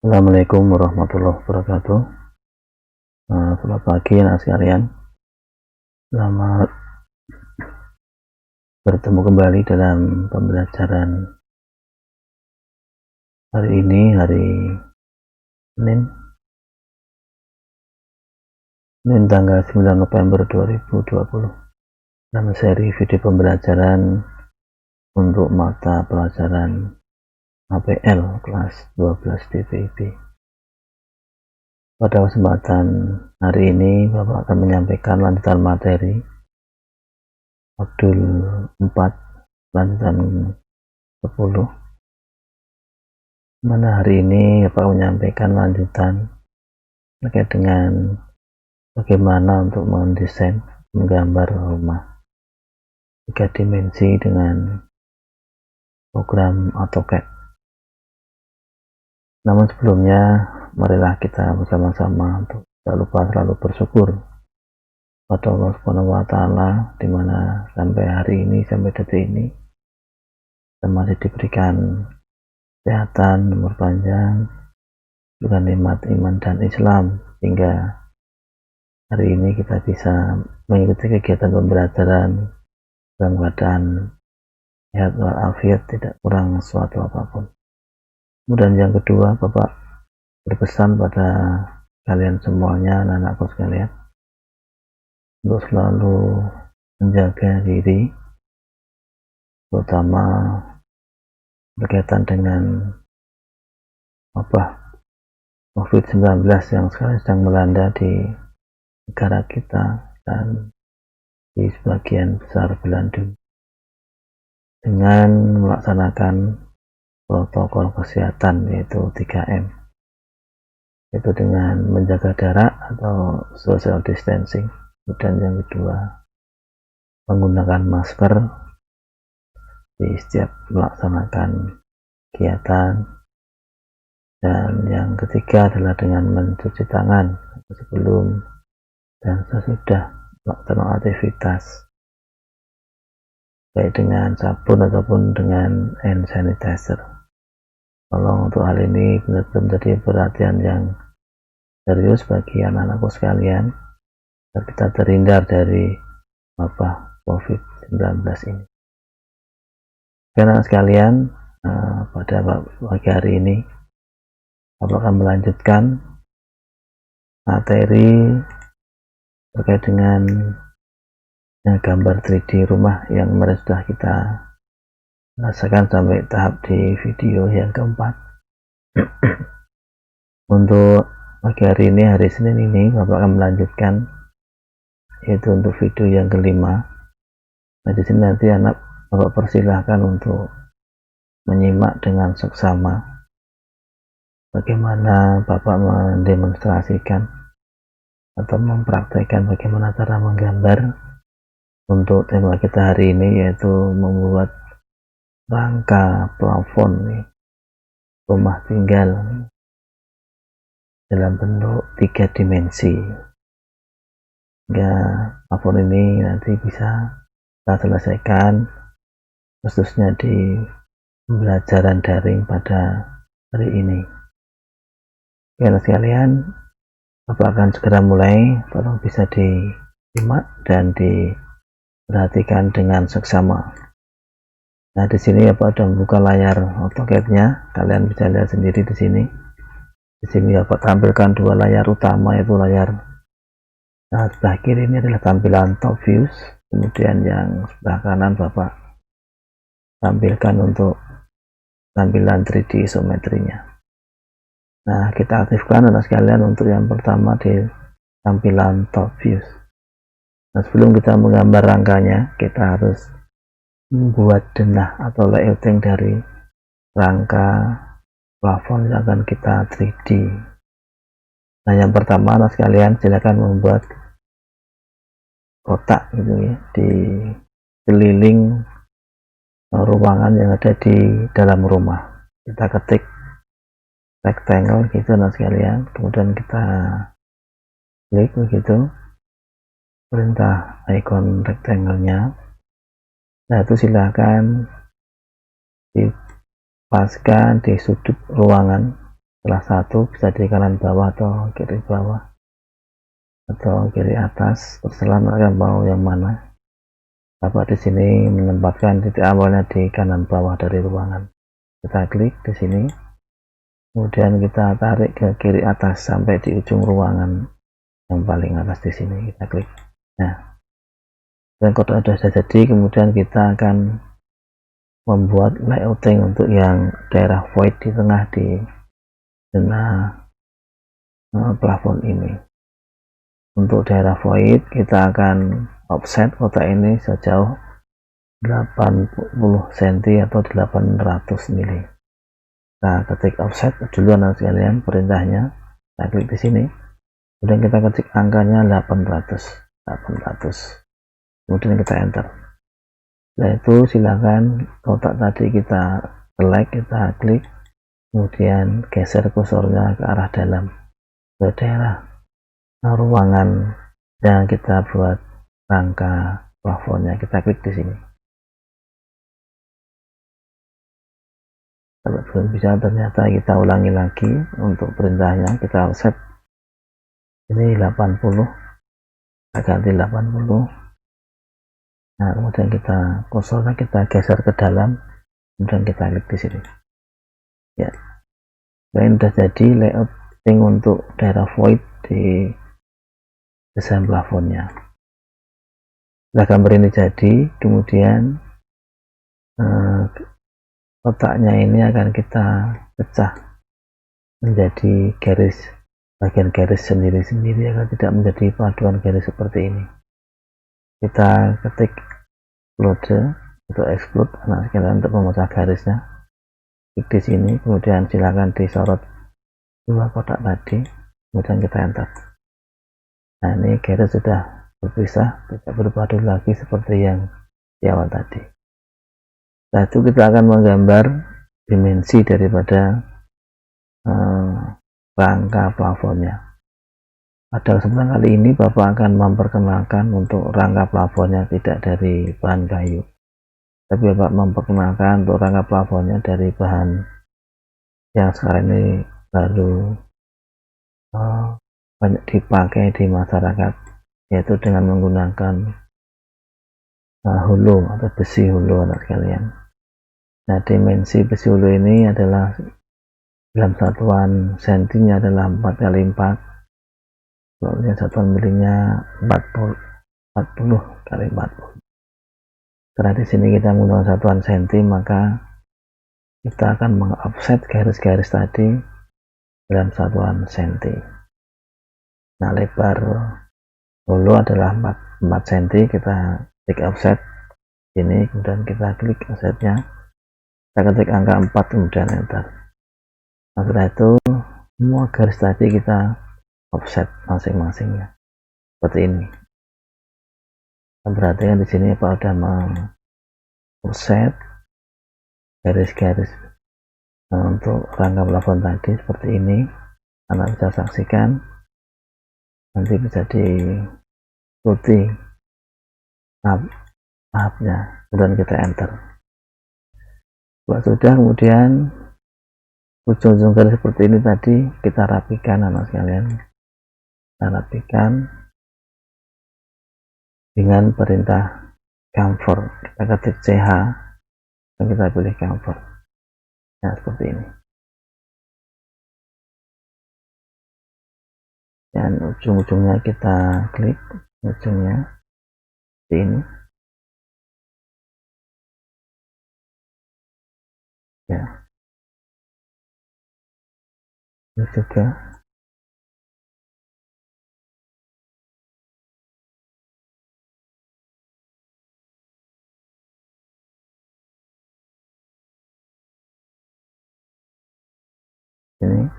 Assalamualaikum warahmatullahi wabarakatuh. Selamat pagi anak sekalian. Selamat bertemu kembali dalam pembelajaran hari ini, hari Senin tanggal 9 November 2020, dalam seri video pembelajaran untuk mata pelajaran APL kelas 12 DPIB. Pada kesempatan hari ini Bapak akan menyampaikan lanjutan materi modul 4 lanjutan 10, mana hari ini Bapak menyampaikan lanjutan terkait dengan bagaimana untuk mendesain, menggambar rumah 3 dimensi dengan program AutoCAD. Namun sebelumnya, marilah kita bersama-sama untuk selalu bersyukur pada Allah Subhanahu wa Ta'ala, di mana sampai hari ini, sampai detik ini kita masih diberikan kesehatan, umur panjang, juga nikmat iman dan Islam, hingga hari ini kita bisa mengikuti kegiatan pembelajaran dalam keadaan sehat walafiat, tidak kurang suatu apapun. Kemudian yang kedua, Bapak berpesan pada kalian semuanya, anak-anakku sekalian, untuk selalu menjaga diri, terutama berkaitan dengan COVID-19 yang sekarang sedang melanda di negara kita dan di sebagian besar belahan dunia, dengan melaksanakan protokol kesehatan yaitu 3M, yaitu dengan menjaga jarak atau social distancing. Dan yang kedua, menggunakan masker di setiap melaksanakan kegiatan. Dan yang ketiga adalah dengan mencuci tangan sebelum dan sesudah melaksanakan aktivitas, baik dengan sabun ataupun dengan hand sanitizer. Tolong untuk hal ini benar-benar menjadi perhatian yang serius bagi anak-anakku sekalian, agar kita terhindar dari wabah COVID-19 ini. Anak sekalian, pada pagi hari ini Bapak akan melanjutkan materi terkait dengan gambar 3D rumah yang kemarin sudah kita rasakan sampai tahap di video yang keempat. Untuk pagi hari ini, hari Senin ini, Bapak akan melanjutkan, yaitu untuk video yang kelima. Nah, di sini nanti Bapak persilahkan untuk menyimak dengan seksama bagaimana Bapak mendemonstrasikan atau mempraktekkan bagaimana cara menggambar untuk tema kita hari ini, yaitu membuat rangka plafon rumah tinggal dalam bentuk 3 dimensi. Hingga plafon ini nanti bisa kita selesaikan khususnya di pembelajaran daring pada hari ini. Oke sekalian, Bapak akan segera mulai. Tolong bisa disimak dan diperhatikan dengan seksama. Nah, di sini Bapak sudah membuka layar AutoCAD-nya. Kalian bisa lihat sendiri di sini. Di sini Bapak tampilkan 2 layar utama, yaitu layar sebelah kiri ini adalah tampilan top views. Kemudian yang sebelah kanan Bapak tampilkan untuk tampilan 3D isometrinya. Nah, kita aktifkan anak sekalian untuk yang pertama di tampilan top views. Nah, sebelum kita menggambar rangkanya, kita harus membuat denah atau layouting dari rangka plafon yang akan kita 3D. Nah, yang pertama anak sekalian silakan membuat kotak gitu ya, di keliling ruangan yang ada di dalam rumah. Kita ketik rectangle gitu anak sekalian, kemudian kita klik begitu, perintah icon rectangle-nya. Nah, itu silakan dipaskan di sudut ruangan salah satu, bisa di kanan bawah atau kiri bawah atau kiri atas, terserah mereka mau yang mana. Bapak di sini menempatkan titik awalnya di kanan bawah dari ruangan. Kita klik di sini, kemudian kita tarik ke kiri atas sampai di ujung ruangan yang paling atas di sini. Kita klik. Nah, dan kalau sudah jadi, kemudian kita akan membuat layouting untuk yang daerah void di tengah di plafon ini. Untuk daerah void kita akan offset kotak ini sejauh 80 cm atau 800 mili. Nah, ketik offset duluan sekalian perintahnya. Kita klik di sini, kemudian kita ketik angkanya 800. Kemudian kita enter. Setelah itu silakan kotak tadi kita select, kita klik, kemudian geser kursornya ke arah dalam ke daerah ruangan yang kita buat rangka plafonnya. Kita klik di sini. Kalau belum bisa, ternyata kita ulangi lagi untuk perintahnya. Kita set ini 80, kita ganti 80. Nah, kemudian kita kursornya kita geser ke dalam, kemudian kita klik di sini. Ya, ini sudah jadi layouting untuk daerah void di desain plafonnya. Setelah gambar ini jadi, kemudian kotaknya ini akan kita pecah menjadi garis, bagian garis sendiri-sendiri agar tidak menjadi paduan garis seperti ini. Kita ketik explode atau explode anak sekalian untuk memecah garisnya. Klik di sini, kemudian silakan disorot dua kotak tadi, kemudian kita enter. Nah, ini garis sudah berpisah, tidak berpadu lagi seperti yang di awal tadi. Setelah itu kita akan menggambar dimensi daripada rangka plafonnya. Pada kesempatan kali ini Bapak akan memperkenalkan untuk rangka plafonnya tidak dari bahan kayu, tapi Bapak memperkenalkan untuk rangka plafonnya dari bahan yang sekarang ini baru banyak dipakai di masyarakat, yaitu dengan menggunakan hulu atau besi hulu anak sekalian. Nah, dimensi besi hulu ini adalah dalam satuan sentinya adalah 4 kali 4, kemudian satuan milinya 40 kali 40. Karena di sini kita menggunakan satuan senti, maka kita akan mengoffset garis-garis tadi dalam satuan senti. Nah, lebar hulu adalah 4 cm, kita klik offset ini, kemudian kita klik offsetnya, kita ketik angka 4, kemudian enter. Nah, setelah itu semua garis tadi kita offset masing-masingnya seperti ini. Perhatikan di sini Pak udah offset garis-garis untuk rangka plafon tadi seperti ini. Anda bisa saksikan, nanti bisa diikuti tahapnya, kemudian kita enter. Kalau sudah, kemudian ujung-ujung garis seperti ini tadi kita rapikan anak sekalian. Kita rapikan dengan perintah chamfer. Kita ketik CH dan kita pilih chamfer. Nah, seperti ini. Dan ujung-ujungnya kita klik, ujungnya seperti ini. Ya, ini juga. Ini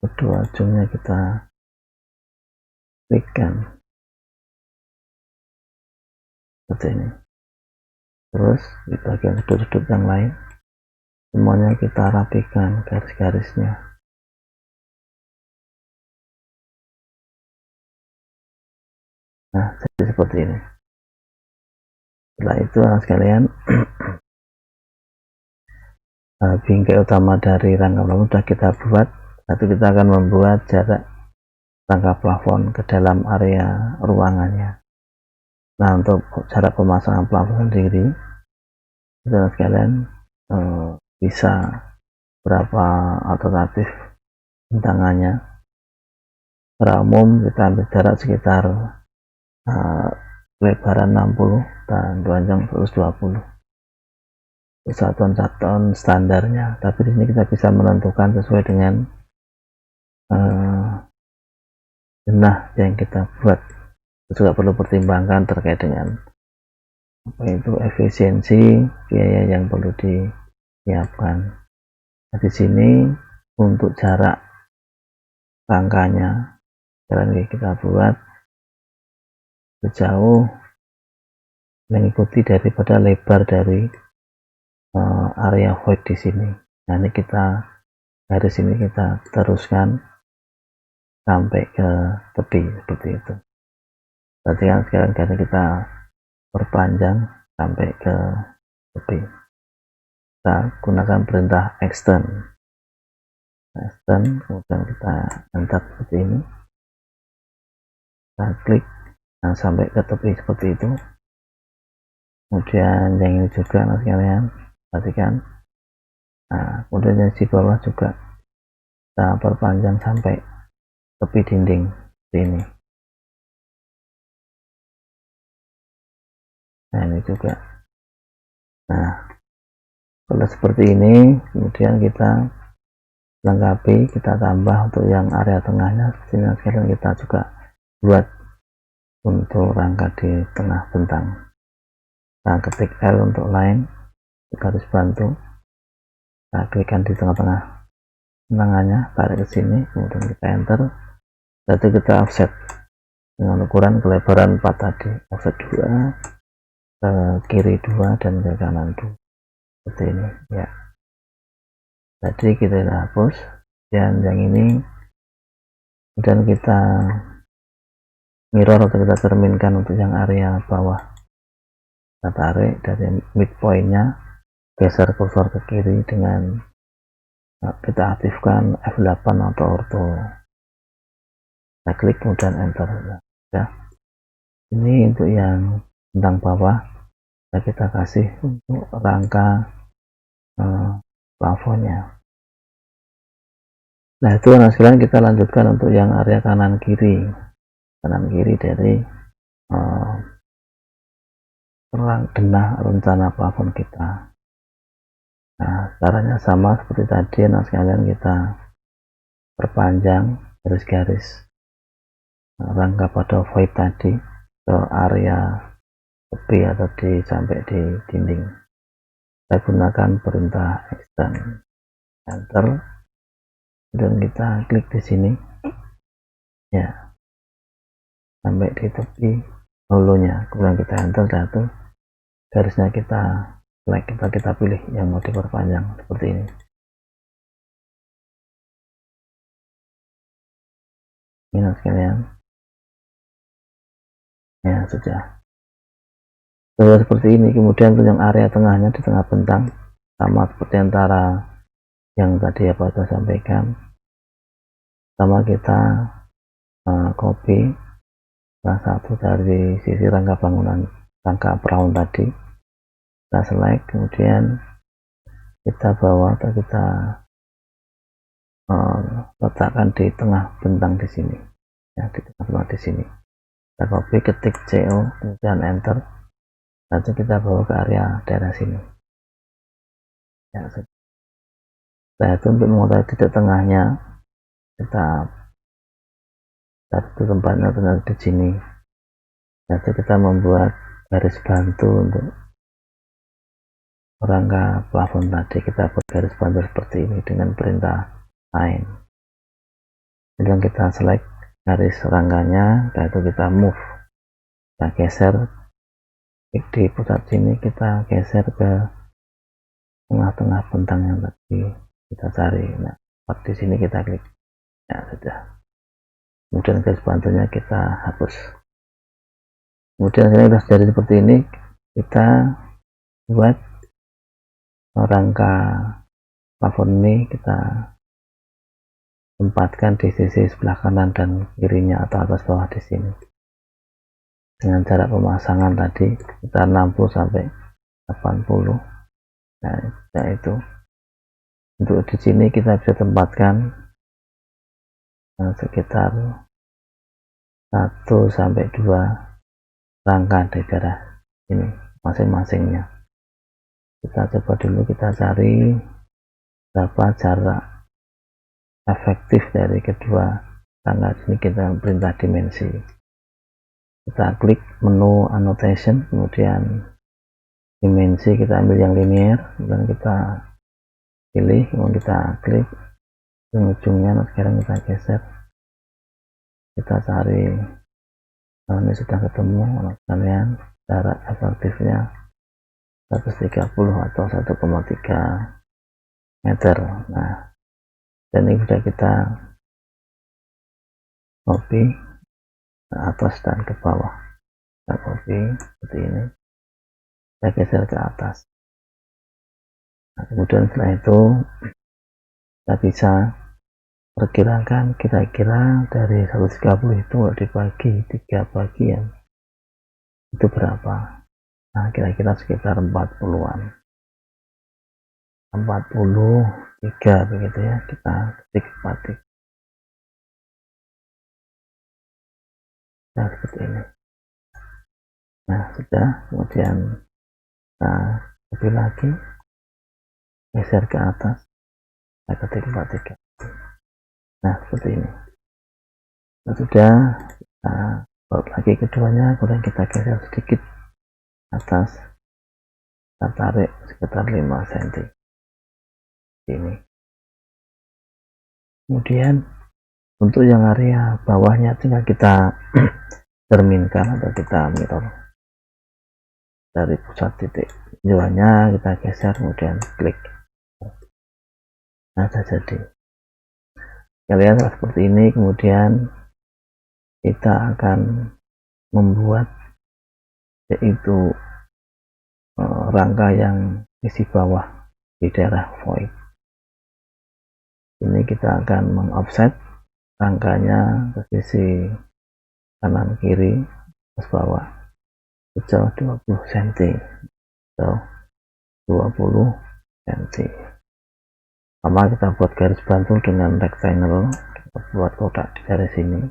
kedua ujungnya kita klikkan seperti ini. Terus di bagian sudut-sudut yang lain semuanya kita rapikan garis-garisnya. Nah, jadi seperti ini. Setelah itu sekalian, bingkai utama dari rangka plafon sudah kita buat. Nanti kita akan membuat jarak rangka plafon ke dalam area ruangannya. Nah, untuk jarak pemasangan plafon sendiri, saudara sekalian bisa berapa alternatif bentangannya. Secara umum kita ambil jarak sekitar lebaran 60 dan panjang 120. Satuan-satuan standarnya, tapi di sini kita bisa menentukan sesuai dengan denah yang kita buat. Juga perlu pertimbangkan terkait dengan apa itu efisiensi biaya yang perlu disiapkan. Nah, di sini untuk jarak rangkanya yang kita buat sejauh mengikuti daripada lebar dari area void di sini. Nah, ini kita dari sini kita teruskan sampai ke tepi seperti itu. Berarti kan sekarang kita perpanjang sampai ke tepi. Kita gunakan perintah extend, kemudian kita enter seperti ini. Kita klik sampai ke tepi seperti itu. Kemudian yang ini juga sekalian perhatikan. Nah, kemudian yang di bawah juga kita perpanjang sampai tepi dinding seperti ini. Nah, ini juga. Nah, kalau seperti ini, kemudian kita lengkapi, kita tambah untuk yang area tengahnya. Sini sekalian kita juga buat untuk rangka di tengah bentang. Nah, ketik L untuk line, garis bantu. Nah, klikkan di tengah-tengah bentangannya, tarik ke sini, kemudian kita enter. Berarti kita offset dengan ukuran kelebaran 4 tadi, offset 2, ke kiri 2 dan ke kanan 2 seperti ini ya. Jadi kita hapus, dan yang ini kemudian kita mirror atau kita cerminkan untuk yang area bawah. Kita tarik dari midpointnya, geser kursor ke kiri dengan kita aktifkan F8 atau ortho. Kita klik kemudian enter ya. Ini untuk yang bentang bawah kita kasih untuk rangka plafonnya. Nah, itu sekalian kita lanjutkan untuk yang area kanan kiri dari denah rencana plafon kita. Nah, caranya sama seperti tadi. Nah, sekalian kita perpanjang garis-garis rangka pada void tadi ke area tepi atau sampai di dinding. Saya gunakan perintah extend, enter, dan kita klik di sini ya sampai di tepi holonya, kemudian kita enter. Satu garisnya kita select, kita pilih yang mau diperpanjang seperti ini. Ini sekalian ya, sudah seperti ini. Kemudian untuk yang area tengahnya di tengah bentang sama seperti antara yang tadi apa saya sampaikan, sama kita copy salah satu dari sisi rangka bangunan, rangka perahu tadi, kita select, kemudian kita bawa atau kita letakkan di tengah bentang di sini ya, di tengah di sini. Kita copy, ketik CO, kemudian enter. Nanti kita bawa ke area daerah sini ya. Nah, itu untuk mengetahui titik tengahnya, kita satu tempatnya benar di sini. Nanti kita membuat garis bantu untuk rangka plafon tadi. Kita buat garis bantu seperti ini dengan perintah line. Kemudian kita select garis rangkanya, dan itu kita move, kita geser di pusat sini, kita geser ke tengah-tengah bentang yang tadi kita cari. Nah, di sini kita klik ya, sudah. Kemudian garis bantunya kita hapus. Kemudian ini sudah jadi seperti ini. kita buat rangka plafon ini, kita tempatkan di sisi sebelah kanan dan kirinya atau atas bawah di sini. Dengan jarak pemasangan tadi kita 60 sampai 80. Nah, itu untuk di sini kita bisa tempatkan sekitar 1 sampai 2 rangka di daerah ini masing-masingnya. Kita coba dulu, kita cari berapa jarak efektif dari kedua rangka ini. Kita perintah dimensi, kita klik menu annotation, kemudian dimensi kita ambil yang linear, kemudian kita pilih, kemudian kita klik ujungnya. Nah, sekarang kita geser, kita cari. Nah, ini sudah ketemu kalian jarak efektifnya 130 atau 1,3 meter. Nah, dan ini sudah kita copy ke atas dan ke bawah. Kita copy seperti ini, kita geser ke atas. Nah, kemudian setelah itu kita bisa perkirakan kira-kira dari 130 itu dibagi 3 bagian itu berapa. Nah, kira-kira sekitar 40-an, 43 begitu ya. Kita ketik batik. Nah, seperti ini. Nah, sudah. Kemudian kita copy lagi, geser ke atas, kita ketik 43. Nah, seperti ini. Nah, sudah. Kita baut lagi keduanya, kemudian kita geser sedikit atas, kita tarik sekitar 5 cm ini. Kemudian untuk yang area bawahnya tinggal kita cerminkan atau kita mirror dari pusat titik tujuannya, kita geser kemudian klik. Nah, sudah jadi. Kalian seperti ini. Kemudian kita akan membuat yaitu rangka yang isi bawah di daerah void ini. Kita akan mengoffset rangkanya ke sisi kanan kiri atas bawah sejauh 20 cm atau 20 cm. Pertama kita buat garis bantu dengan rectangle, kita buat kotak di garis sini,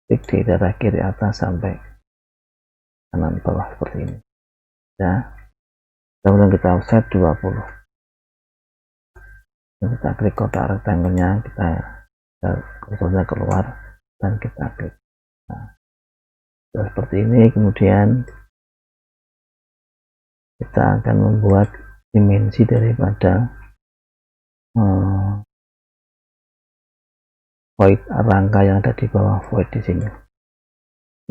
klik di daerah kiri atas sampai kanan bawah seperti ini ya. Kemudian kita offset 20. Kita klik kotak rectangle-nya, kita kursornya keluar dan kita klik. Nah, seperti ini. Kemudian kita akan membuat dimensi daripada void, rangka yang ada di bawah void di sini.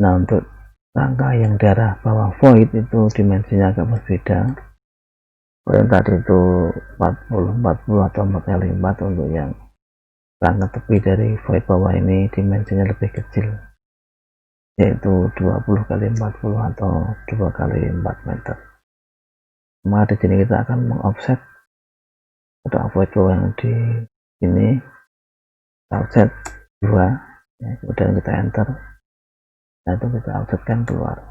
Nah, untuk rangka yang daerah bawah void itu dimensinya agak berbeda. Yang tadi itu 40 atau 4x4. Untuk yang rangka tepi dari void bawah ini dimensinya lebih kecil, yaitu 20x40 atau 2x4 meter. Maka di sini kita akan mengoffset atau void bawah yang di sini, offset 2 ya, kemudian kita enter. Nah, itu kita offsetkan keluar.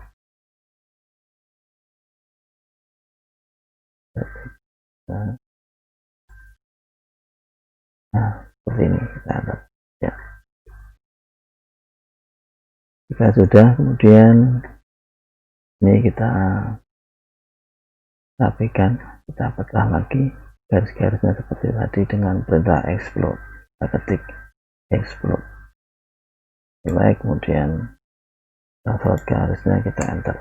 Nah, seperti ini kita atur ya. Jika sudah, kemudian ini kita rapikan, kita pecah lagi garis-garisnya seperti tadi dengan perintah explode. Kita ketik explode, nilai, kemudian kita sorot garisnya, kita enter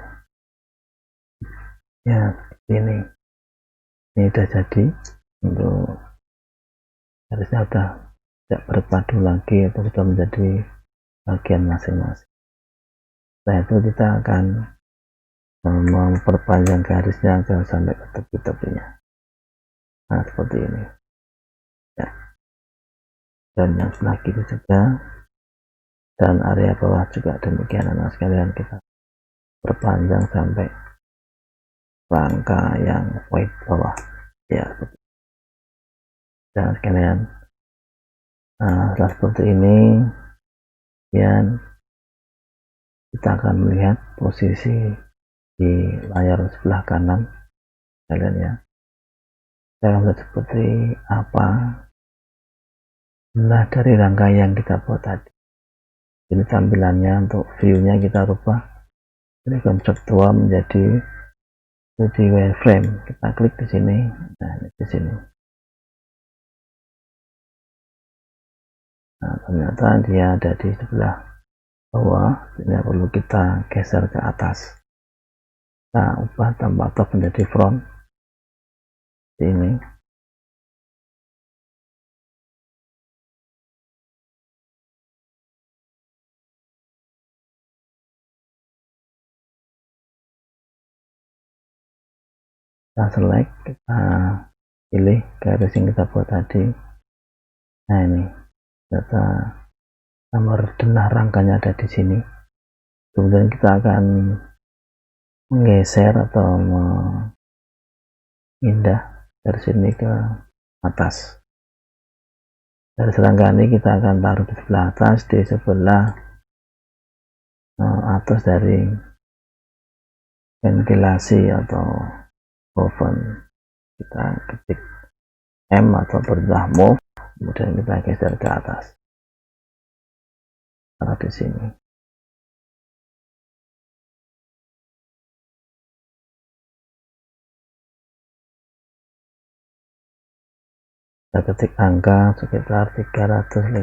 ya. Ini sudah jadi. Untuk garisnya sudah tidak berpadu lagi, itu sudah menjadi bagian masing-masing. Setelah itu kita akan memperpanjang garisnya agar sampai ke tepi-tepinya. Nah, seperti ini ya. Dan yang sebelah kiri juga, dan area bawah juga demikian. Nah, sekalian kita perpanjang sampai rangka yang white bawah ya. Dan sekalian, setelah seperti ini kemudian kita akan melihat posisi di layar sebelah kanan kalian ya. Kita akan melihat seperti apa belah dari rangka yang kita buat tadi. Jadi tampilannya untuk view-nya kita rubah dari konseptual menjadi wireframe. Kita klik di sini, nah di sini. Nah, ternyata dia ada di sebelah bawah, ini perlu kita geser ke atas. Nah, ubah tambah top menjadi front ini. Kita select, kita pilih garis yang kita buat tadi. Nah ini data nomor denah rangkanya ada di sini. Kemudian kita akan menggeser atau pindah dari sini ke atas. Dari rangka ini kita akan taruh di sebelah atas, di sebelah atas dari ventilasi atau oven. Kita ketik M atau perintah move, kemudian kita geser ke atas. Taruh di sini. Kita ketik angka sekitar 350.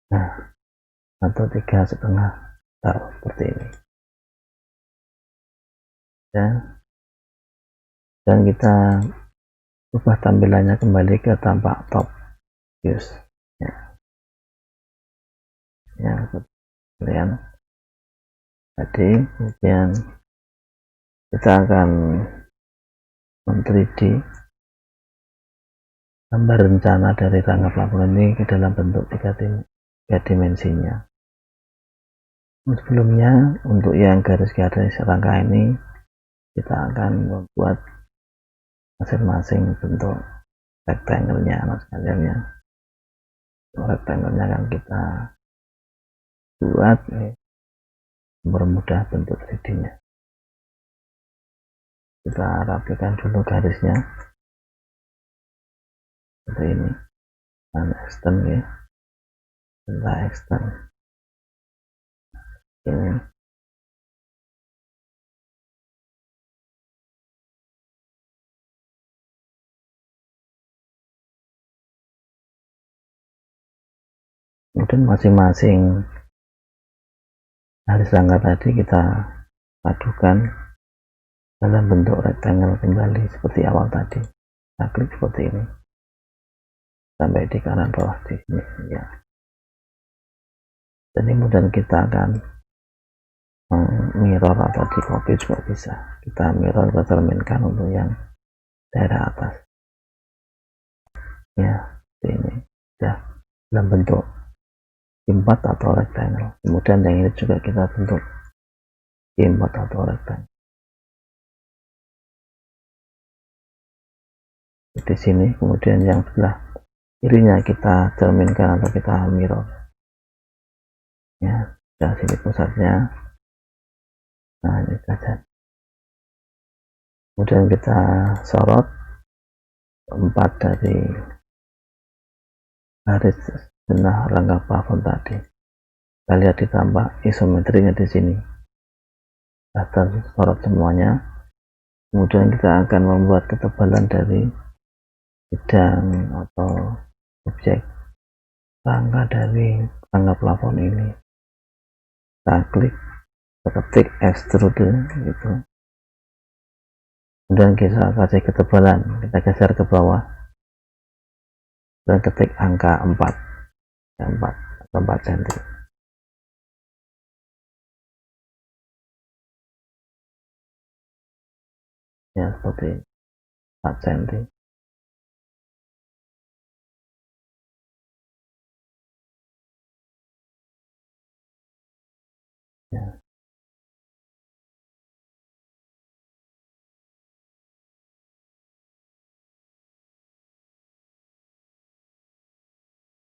Nah, atau 3,5. Taruh seperti ini. Ya. Dan kita ubah tampilannya kembali ke tampak top views. Ya. Ya, kalian. Jadi, kemudian kita akan men-3D gambar rencana dari rangka plafon ini ke dalam bentuk tiga dimensinya. Sebelumnya, untuk yang garis-garis rangka ini, kita akan membuat masing-masing bentuk rectangle-nya, mas kalian ya. Rectangle-nya akan kita buat mempermudah bentuk 3D-nya. Kita rapikan dulu garisnya seperti ini, dan extend ya, kita extend ini. Kemudian masing-masing garis rangka tadi kita padukan dalam bentuk rectangle kembali seperti awal tadi. Kita klik seperti ini sampai di kanan bawah di sini ya. Dan kemudian kita akan mirror atau di copy juga bisa. Kita mirror, kita cerminkan untuk yang daerah atas ya, ini ya, dalam bentuk 4 atau rectangle. Kemudian yang ini juga kita bentuk 4 atau rectangle. Di sini kemudian yang sebelah kirinya kita cerminkan atau kita mirror ya, dan sini pusatnya. Nah ini saja. Kemudian kita sorot 4 dari garis denah rangka plafon tadi. Kita lihat ditambah isometrinya di sini. Kita sorot semuanya. Kemudian kita akan membuat ketebalan dari bidang atau objek rangka dari rangka plafon ini. Kita klik, kita ketik extrude gitu. Kemudian kita kasih ketebalan, kita geser ke bawah dan ketik angka 4 atau 4 cm ya, seperti 4 cm ya.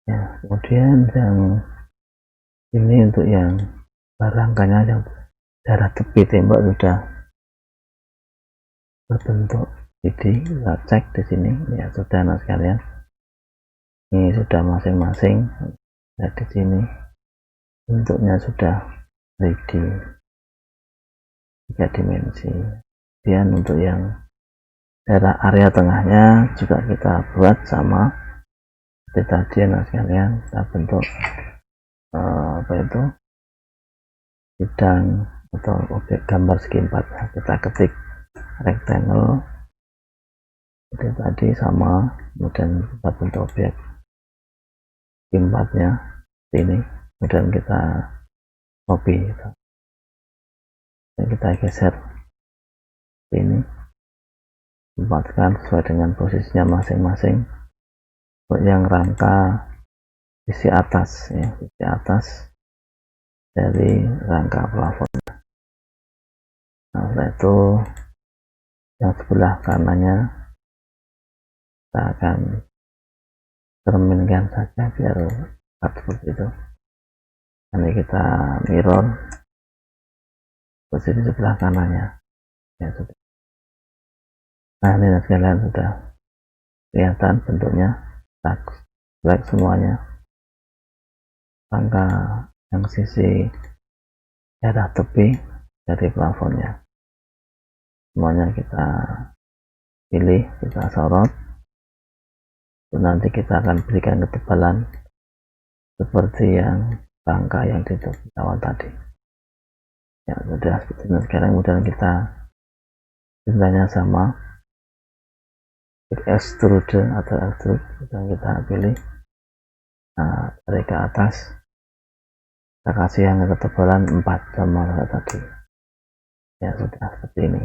ya. Kemudian yang ini untuk yang rangkanya yang daerah tepi tembok sudah berbentuk jadi kita cek di sini ya, sudah nah sekalian, ini sudah masing-masing. Nah di sini bentuknya sudah ready 3 dimensi. Kemudian untuk yang daerah area tengahnya juga kita buat sama seperti tadi nah sekalian, kita bentuk apa itu bidang atau objek gambar segi 4. Nah, kita ketik rectangle seperti tadi sama, kemudian kita bentuk objek segi 4 nya ini, kemudian kita copy gitu. Dan kita geser ini, tempatkan sesuai dengan posisinya masing-masing. Untuk yang rangka sisi atas ya, sisi atas dari rangka plafon. Nah setelah itu yang sebelah kanannya kita akan cerminkan saja biar seperti itu. Nanti kita mirror posisi sebelah kanannya ya, sudah. Nah ini sekalian sudah kelihatan bentuknya black semuanya. Rangka yang sisi daerah tepi dari plafonnya semuanya kita pilih, kita sorot. Dan nanti kita akan berikan ketebalan seperti yang rangka yang di awal tadi ya, sudah seperti ini. Sekarang kemudian kita cintanya sama extrude atau extrude, yang kita pilih. Nah dari ke atas kita kasih yang ketebalan 4 sama tadi ya, sudah seperti ini.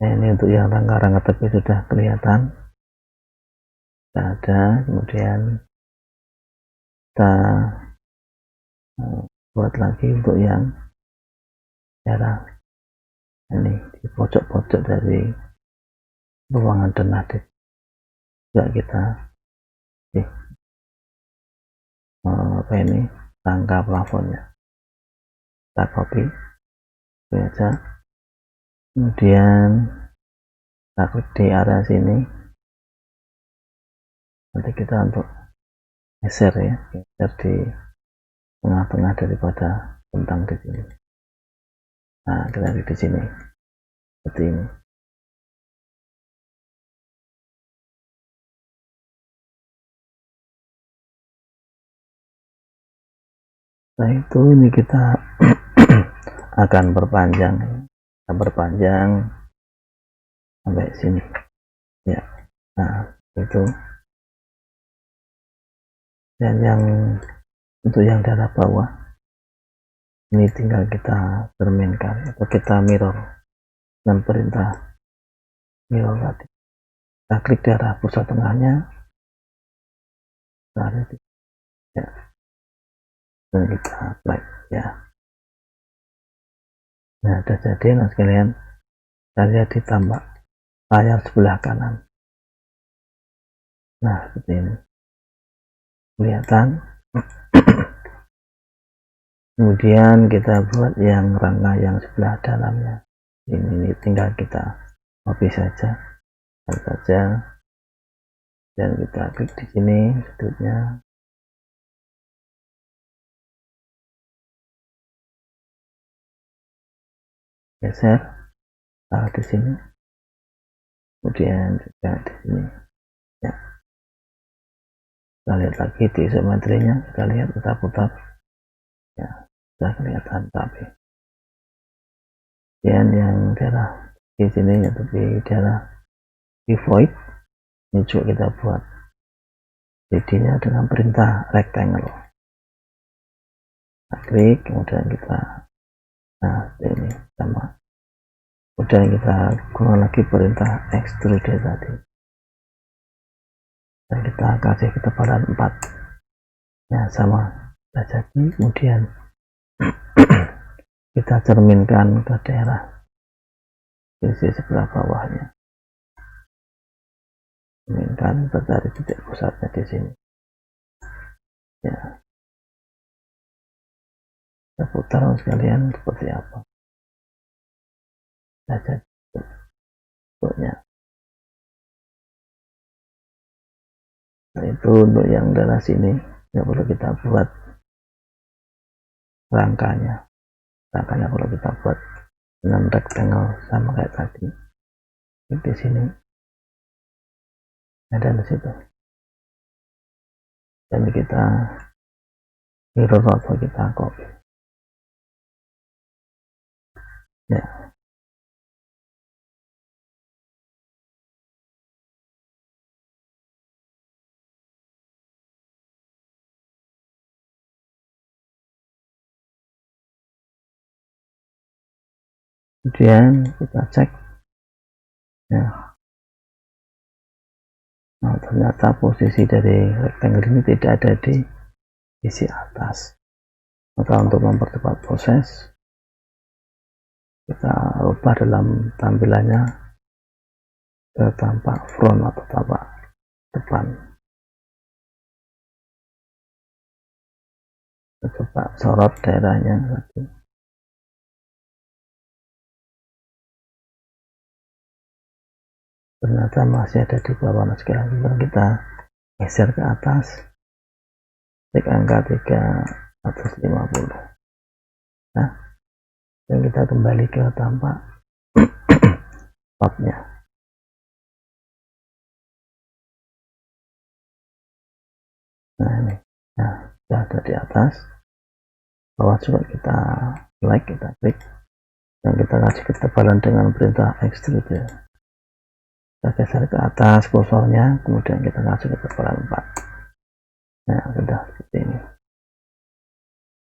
Nah ini untuk yang rangka-rangka tepi sudah kelihatan, sudah ada. Kemudian kita buat lagi untuk yang daerah ini di pojok-pojok dari ruangan dan nadif juga kita apa ini rangka plafonnya kita copy itu aja. Kemudian kita klik di area sini, nanti kita untuk geser ya, geser di tengah-tengah daripada bentang di sini. Nah kita lihat di sini seperti ini. Nah itu ini kita akan perpanjang sampai sini ya. Nah itu, dan yang untuk yang daerah bawah ini tinggal kita cerminkan atau kita mirror dengan perintah mirror tadi. Kita klik daerah pusat tengahnya, ya, dan kita apply ya. Nah sudah jadi nah sekalian, kita lihat ditambah layar sebelah kanan. Nah seperti ini kelihatan. Kemudian kita buat yang rangka yang sebelah dalamnya ini tinggal kita copy saja dan kita klik di sini sudutnya, geser taruh di sini, kemudian juga di sini ya. Kita lihat lagi di isometrinya, kita lihat, kita putar ya, sudah kelihatan tapi. Dan yang daerah di sini yaitu di daerah void ini juga kita buat jadinya dengan perintah rectangle. Kita klik, kemudian kita ini sama, kemudian kita gunakan lagi perintah extrude tadi dan kita kasih ketebalan 4 ya, sama jadi. Kemudian kita cerminkan ke daerah sisi sebelah bawahnya, cerminkan dari titik pusatnya di sini Ya, kita putar sekalian seperti apa saja bentuknya. Nah, itu untuk yang daerah sini nggak perlu kita buat rangkanya perlu kita buat dengan rectangle sama kayak tadi. Di sini ada di situ, dan kita mirror atau kita copy. Ya, kemudian kita cek. Ya, nah, ternyata posisi dari rectangle ini tidak ada di sisi atas. Maka untuk mempercepat proses, kita ubah dalam tampilannya ke tampak front atau tampak depan. Kita coba sorot daerahnya lagi. Ternyata masih ada di bawah. Nah, sekarang kita geser ke atas, klik angka 350. Nah, dan kita kembali ke tampak topnya. Nah, ini, nah, sudah ada di atas. Bawah juga kita like, kita klik, dan kita kasih ketebalan dengan perintah extrude. Kita geser ke atas kursornya, kemudian kita kasih ketebalan 4. Nah, sudah seperti ini.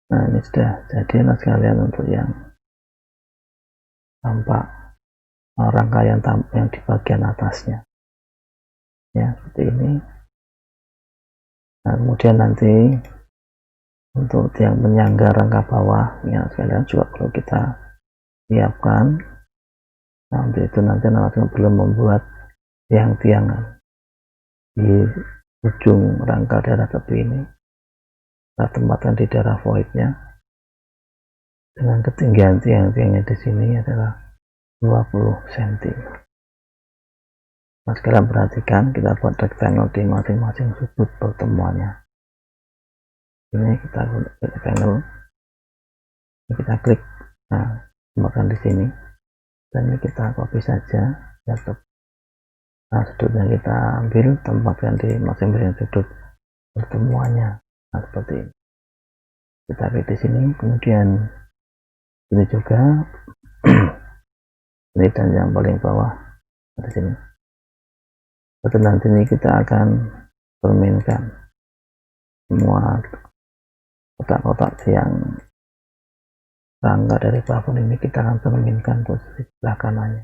Nah, ini sudah jadi. Nah, sekalian untuk yang tampak rangkaian yang di bagian atasnya, ya seperti ini. Nah, kemudian nanti untuk yang menyangga rangka bawah, ya sekalian juga perlu kita siapkan. Nah, untuk itu nanti belum membuat tiang-tiangan di ujung rangka daerah tepi ini. Kita tempatkan di daerah voidnya dengan ketinggian tiang-tiangnya di sini adalah 20 cm. Nah, sekarang perhatikan, kita buat rectangle di masing-masing sudut pertemuannya. Ini kita buat rectangle, kita klik, nah tempatkan di sini, dan ini kita copy saja. Nah, sudutnya kita ambil, tempatkan di masing-masing sudut pertemuannya. Nah, seperti ini. Kita klik di sini, kemudian ini juga ini, dan yang paling bawah di sini. Betul, nanti ini kita akan permainkan semua kotak-kotak yang rangka dari plafon ini. Kita akan permainkan posisi sebelah kanannya.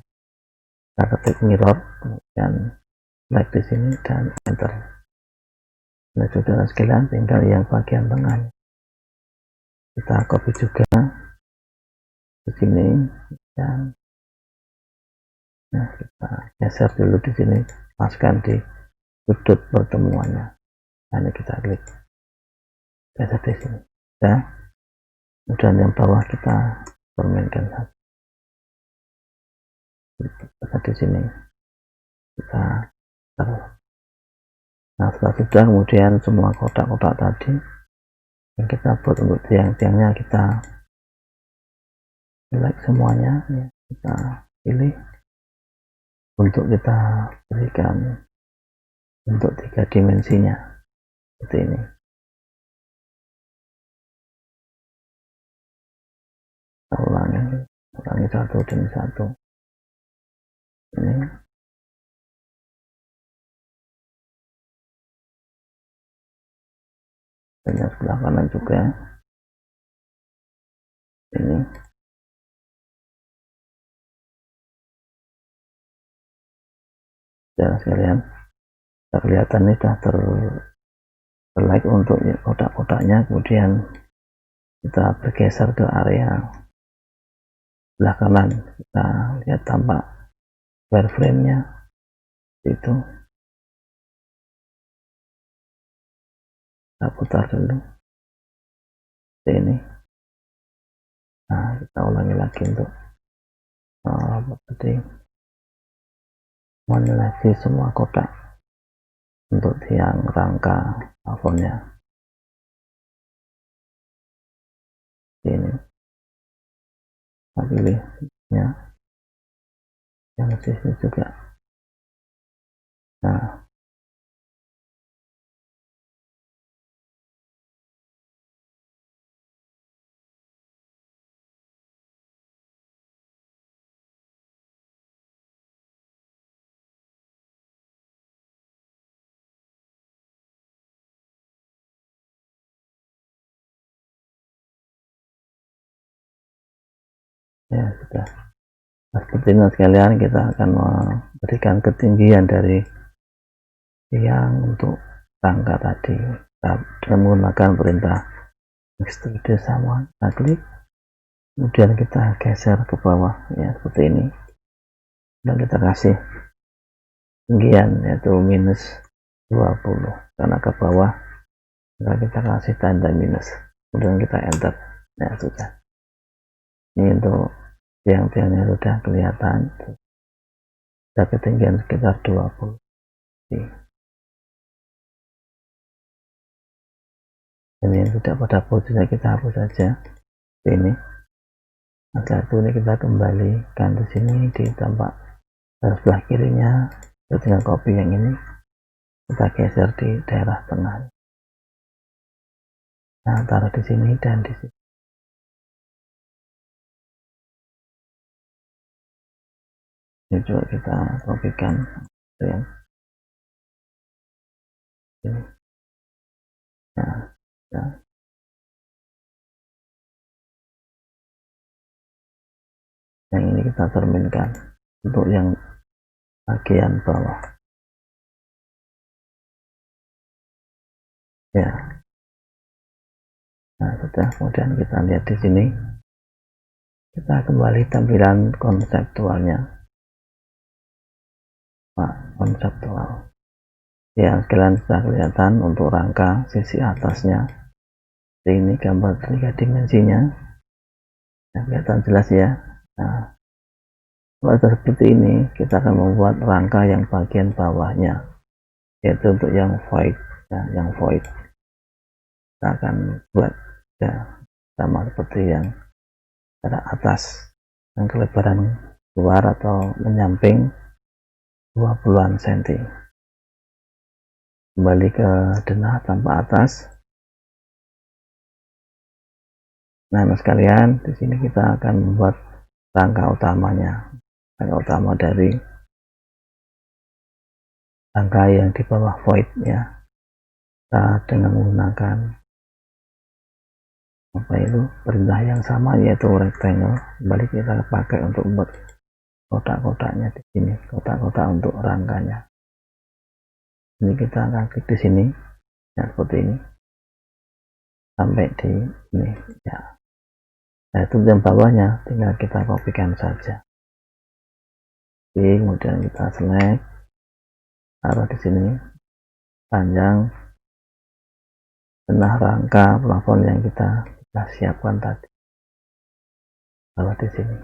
Kita ketik mirror, kemudian like di sini dan enter. Nah, saudara sekalian, tinggal yang bagian tengah kita copy juga di sini, dan nah, kita geser dulu di sini, paskan di sudut pertemuannya. Nah, ini kita klik, geser di sini. Ya, kemudian yang bawah kita permainkan di sini. Kita taruh. Nah, setelah sudah, kemudian semua kotak-kotak tadi yang kita buat untuk tiang-tiangnya kita select semuanya, ya, kita pilih untuk kita berikan bentuk 3 dimensinya seperti ini. Kita ulangi satu demi satu. Ini dan yang sebelah kanan juga ini. Dan sekalian, kelihatan ini sudah terlike untuk kotak-kotaknya. Kemudian kita bergeser ke area sebelah kanan, kita lihat tampak wireframe-nya itu. kita putar dulu seperti ini. Nah, kita ulangi lagi untuk seperti menyeleksi semua kotak untuk yang rangka plafonnya. Ini kita pilih ya, yang sisi juga. Nah, ya sudah. Nah, seperti ini sekalian, kita akan memberikan ketinggian dari yang untuk rangka tadi dengan menggunakan perintah extrude sama. Kita klik, kemudian kita geser ke bawah ya seperti ini, dan kita kasih tinggian yaitu minus 20 karena ke bawah, maka kita kasih tanda minus, kemudian kita enter. Ya sudah, ini untuk tiang-tiangnya sudah kelihatan, sudah ketinggian sekitar 20. Ini sudah pada posisinya, kita hapus saja ini. Setelah itu ini kita kembalikan di sini di tempat sebelah kirinya, kita tinggal copy yang ini, kita geser di daerah tengah. Nah, taruh di sini dan di sini. Ini juga kita kopikan yang ini. Nah, ya. Yang ini kita cerminkan untuk yang bagian bawah. Ya. Nah, sudah. Kemudian kita lihat di sini. Kita kembali tampilan konseptualnya. Konseptual. Ya, sekalian sudah kelihatan untuk rangka sisi atasnya. Ini gambar 3 dimensinya. Nah, kelihatan jelas ya. Nah, kalau seperti ini, kita akan membuat rangka yang bagian bawahnya, yaitu untuk yang void. Ya, yang void kita akan buat ya sama seperti yang pada atas, yang kelebaran luar atau menyamping 20-an cm. Kembali ke denah tanpa atas. Nah, sekalian, di sini kita akan membuat rangka utamanya, rangka utama dari rangka yang di bawah void ya. Kita dengan menggunakan apa itu perintah yang sama, yaitu rectangle. Kembali kita pakai untuk membuat kotak-kotaknya di sini, kotak-kotak untuk rangkanya. Ini kita akan klik di sini ya, seperti ini sampai di ini ya. Nah, itu yang bawahnya tinggal kita kopikan saja. Oke, kemudian kita select, taruh di sini panjang denah rangka plafon yang kita siapkan tadi, taruh di sini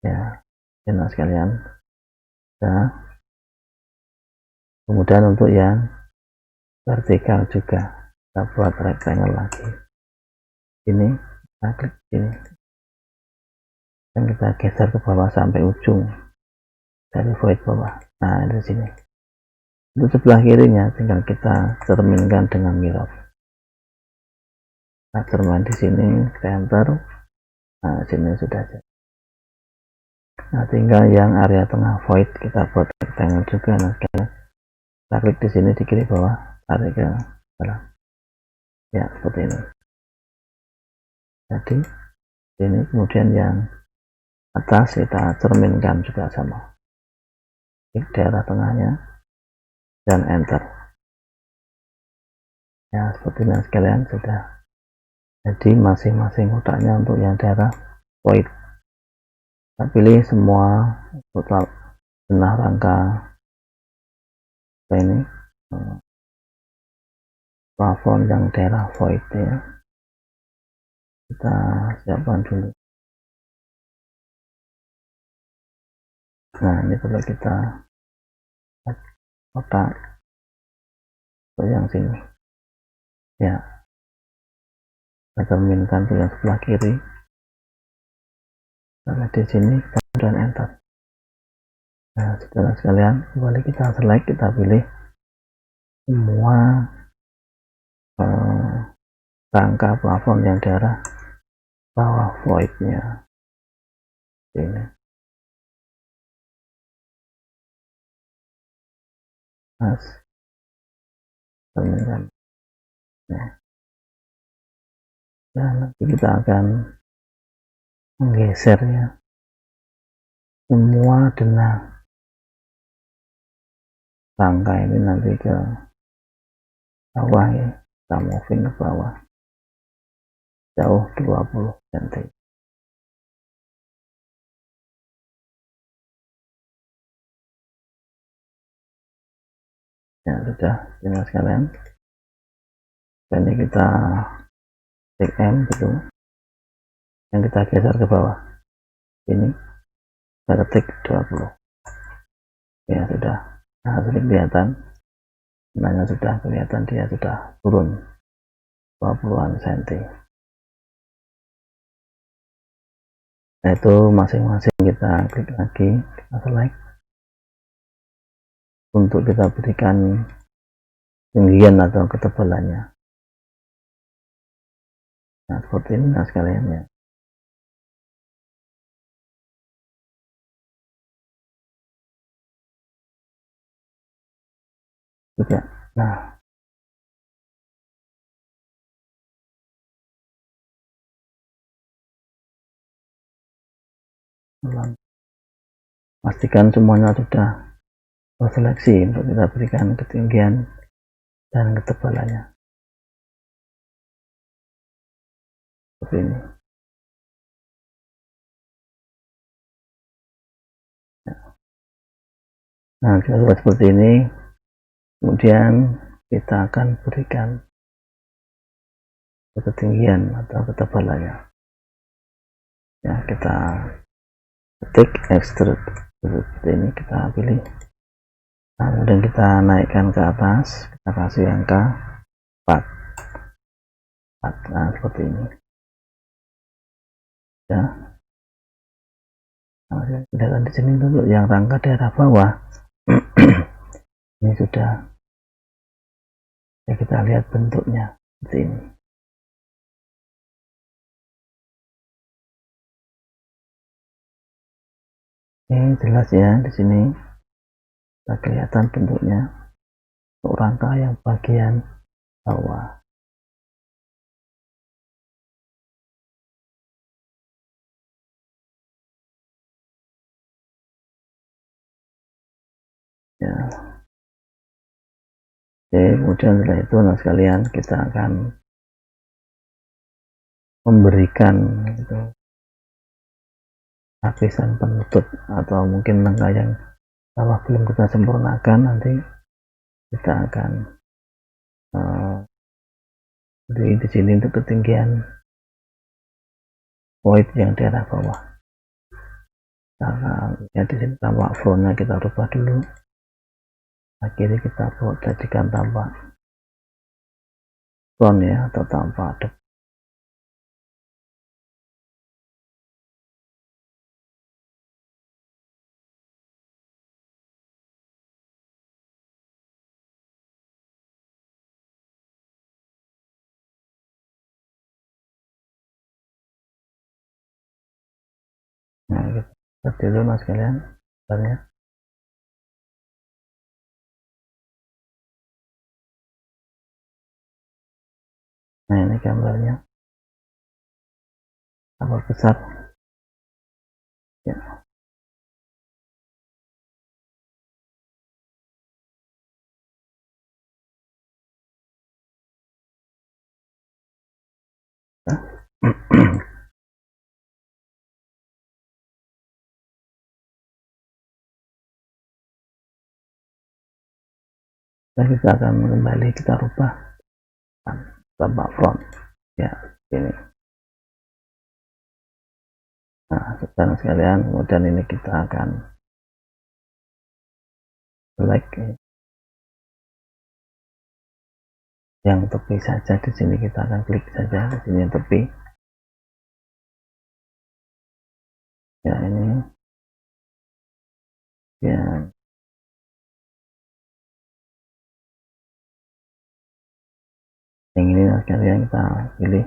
ya. Nah, sekalian, nah, kemudian untuk yang vertikal juga kita buat rectangle lagi. Ini kita klik ini dan kita geser ke bawah sampai ujung dari void bawah. Nah, di sini. Untuk sebelah kirinya tinggal kita cerminkan dengan mirror. Nah, cermin di sini, kita enter. Nah, sini sudah jadi. Nah, tinggal yang area tengah void kita buat rectangle juga. Nah, kita klik di sini di kiri bawah, tarik ke dalam. Ya, seperti ini. Jadi, ini kemudian yang atas kita cerminkan juga sama. Di daerah tengahnya dan enter. Ya, seperti ini sekalian sudah. Jadi masing-masing kotaknya untuk yang daerah void. Kita pilih semua total denah rangka ini plafon yang daerah void ya, kita siapkan dulu. Nah ini perlu kita kotak ke yang sini ya, kita cerminkan ke yang sebelah kiri. Nah di sini dan enter. Nah saudara sekalian, kembali kita select, kita pilih semua rangka plafon yang daerah bawah voidnya ini. Mas cerminkan. Nah nanti kita akan menggesernya semua denah rangka ini nanti ke bawah ya, kita moving ke bawah jauh 20 cm. Ya sudah, jelas sekalian. Ini kita klik M gitu, yang kita geser ke bawah ini kita ketik 20 ya sudah. Nah hasilnya kelihatan, sebenarnya sudah kelihatan dia sudah turun 20-an cm. Nah itu masing-masing kita klik lagi, kita select untuk kita berikan tinggian atau ketebalannya. Nah seperti ini nah sekalian ya. Juga nah pastikan semuanya sudah terseleksi untuk kita berikan ketinggian dan ketebalannya seperti ini. Nah kalau seperti ini, kemudian kita akan berikan ketinggian atau ketebalannya ya, kita ketik extrude seperti ini, kita pilih. Nah, kemudian kita naikkan ke atas, kita kasih angka 4. Nah seperti ini ya. Nah, kelihatan di sini dulu yang rangka daerah bawah ini sudah ya, kita lihat bentuknya seperti ini. Ini jelas ya, di sini sudah kelihatan bentuknya untuk rangka yang bagian bawah. Ya. Oke, kemudian setelah itu nah sekalian kita akan memberikan gitu, lapisan penutup atau mungkin rangka yang bawah belum kita sempurnakan, nanti kita akan di sini untuk ketinggian void yang daerah bawah. Nah, ya di sini tampak frontnya kita rubah dulu, akhirnya kita buat jadikan tampak front ya, atau tampak depan. Nah gitu. Seperti itu mas kalian sebenarnya. Nah ini gambarnya tambah besar ya. dan kita akan kembali kita rubah tampak front ya ini. Nah sekarang sekalian, kemudian ini kita akan select yang tepi saja. Di sini kita akan klik saja di sini yang tepi ya, ini ya, yang ini sekalian kita pilih.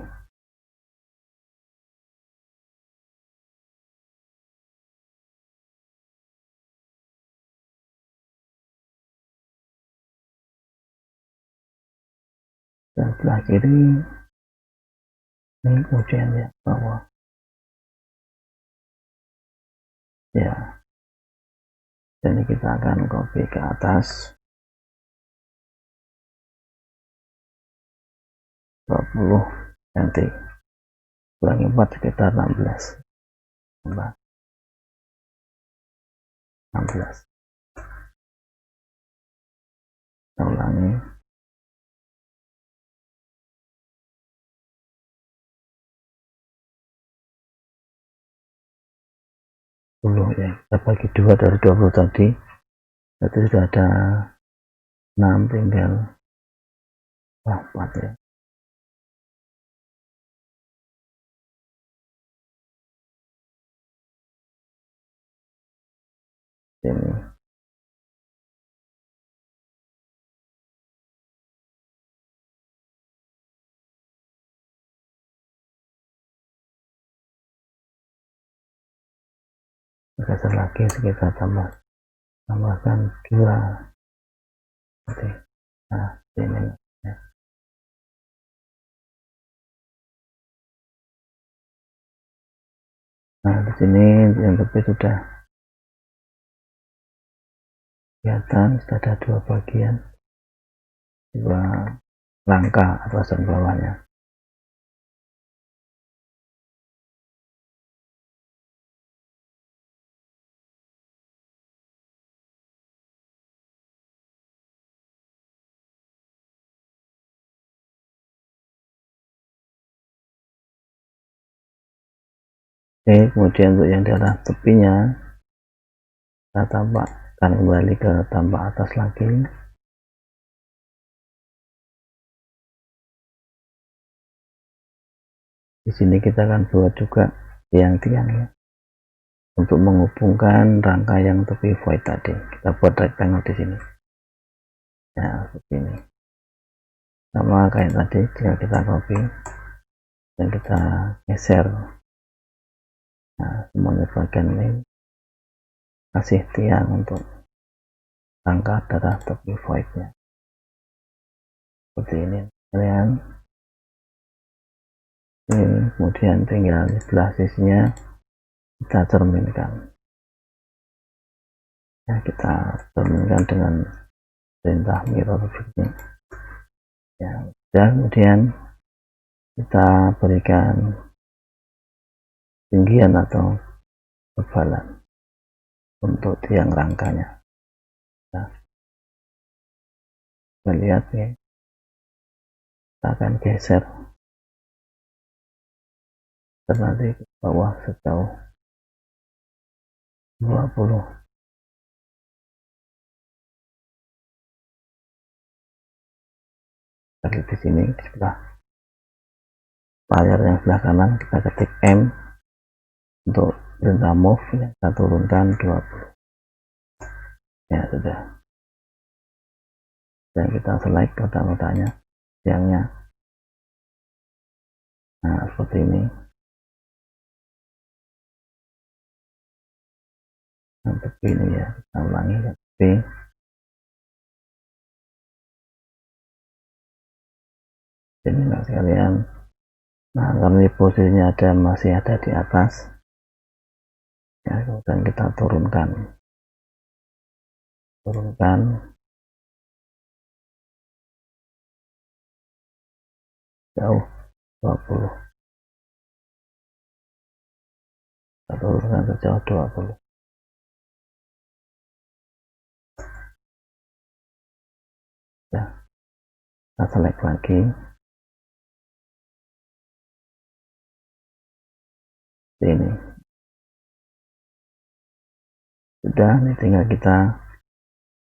Dan sebelah kiri ini kemudian ya bawah ya, jadi kita akan copy ke atas 20 nanti kurangi 4 sekitar 16 kita ulangi ya, kita bagi 2 dari 20 tadi, berarti sudah ada 6, tinggal 4 ya. Ini geser lagi, kita tambahkan 2 oke. Nah ini ya. Nah di sini yang tepi sudah kelihatan, sudah ada 2 bagian, 2 rangka atas dan bawahnya. Oke, kemudian untuk yang di arah tepinya kita tambahkan kembali ke tambah atas lagi. Di sini kita akan buat juga tiang-tiang ya, untuk menghubungkan rangka yang tepi void tadi. Kita buat rectangle di sini ya, seperti ini sama kayak tadi, tinggal kita copy dan kita geser. Nah semuanya bagian ini kasih tiang untuk rangka darah tepi voidnya seperti ini kalian. Ini kemudian tinggal di sebelah sisinya kita cerminkan ya, kita cerminkan dengan perintah mirror begini ya. Dan kemudian kita berikan tinggian atau ketebalan untuk tiang rangkanya. Nah kita lihat ya, kita akan geser nanti ke bawah sejauh 20. Tadi di sini di sebelah layar yang sebelah kanan kita ketik M untuk perintah move ya, kita turunkan 20 ya sudah, dan kita select kotak-kotaknya tiangnya. Nah seperti ini. Nah tepi ini ya, kita ulangi ya, tepi ini nah sekalian. Nah karena ini posisinya masih ada di atas ya, kemudian kita turunkan jauh 20, kita turunkan sejauh 20. kita select lagi ini. Sudah, ini tinggal kita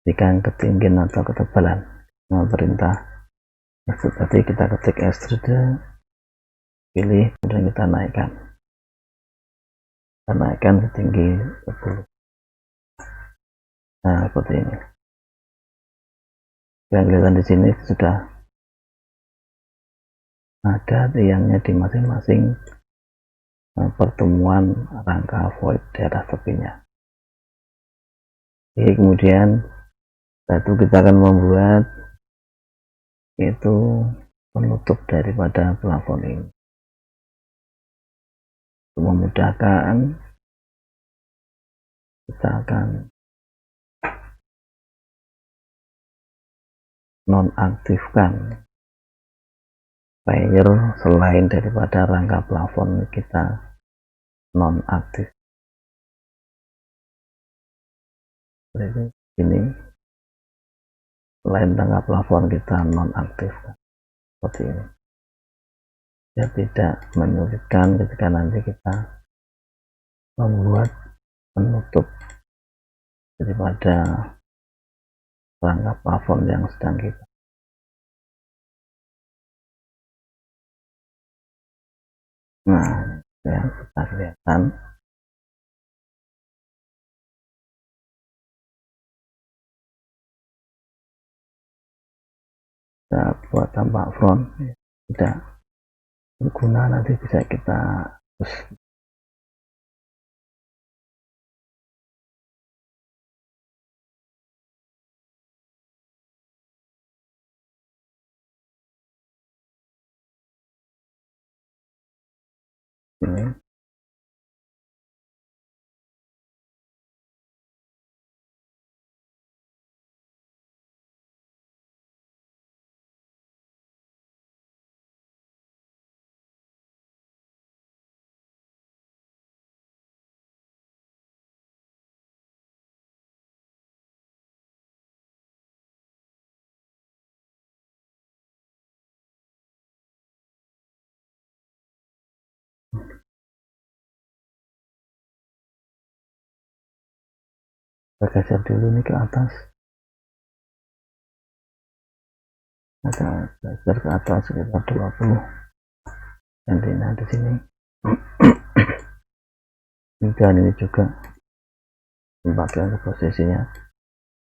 berikan ketinggian atau ketebalan. Perintah extrude tadi kita ketik extrude, pilih, kemudian kita naikkan setinggi 10. Nah, seperti ini. Yang kelihatan di sini sudah ada tiangnya di masing-masing pertemuan rangka void daerah tepinya. Oke, kemudian itu kita akan membuat itu penutup daripada plafon ini. Untuk memudahkan, kita akan nonaktifkan layer selain daripada rangka plafon kita nonaktif. Jadi ini selain rangka plafon kita nonaktifkan seperti ini. Ya, tidak menyulitkan ketika nanti kita membuat penutup daripada rangka plafon yang sedang kita. Nah, ya, kita kelihatan. Kita buat tampak front, ya, tidak berguna, nanti bisa kita terus. Ini kita geser dulu ini ke atas, ada geser ke atas sekitar 20 cm di sini. Dan ini juga tempatkan ke posisinya,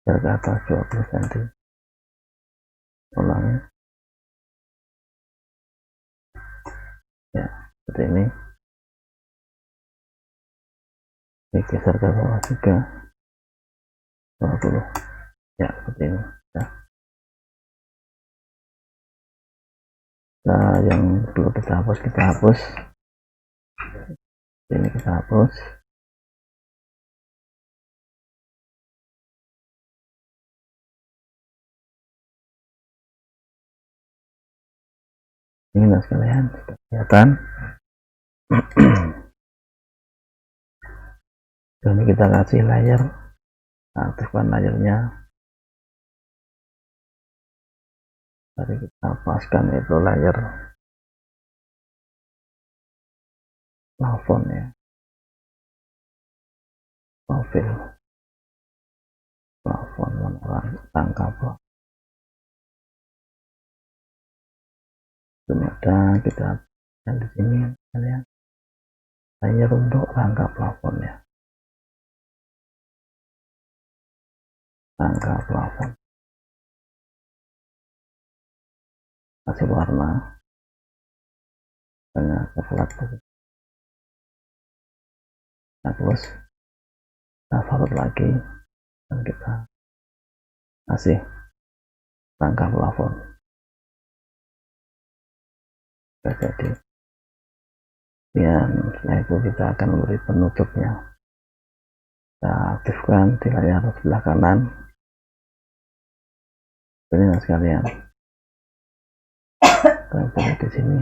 geser ke atas 20 cm. Ulangi, ya, seperti ini. Ini geser ke bawah juga 20, ya, seperti ini. Nah, yang perlu kita hapus ini kita hapus. Ini nah sekalian, kelihatan. Dan kita kasih layer, aktifkan layernya. Tadi kita paskan itu layer plafon, ya, profil plafon rangka plafon. Ternyata kita di sini kalian layer untuk rangka plafon, ya, rangka plafon. Kasih warna dengan coklat. Nah, terus kita forward lagi dan kita kasih rangka plafon. Jadi dan setelah itu kita akan memberi penutupnya. Kita aktifkan di layar sebelah kanan. Ini sekalian, kita pilih di sini.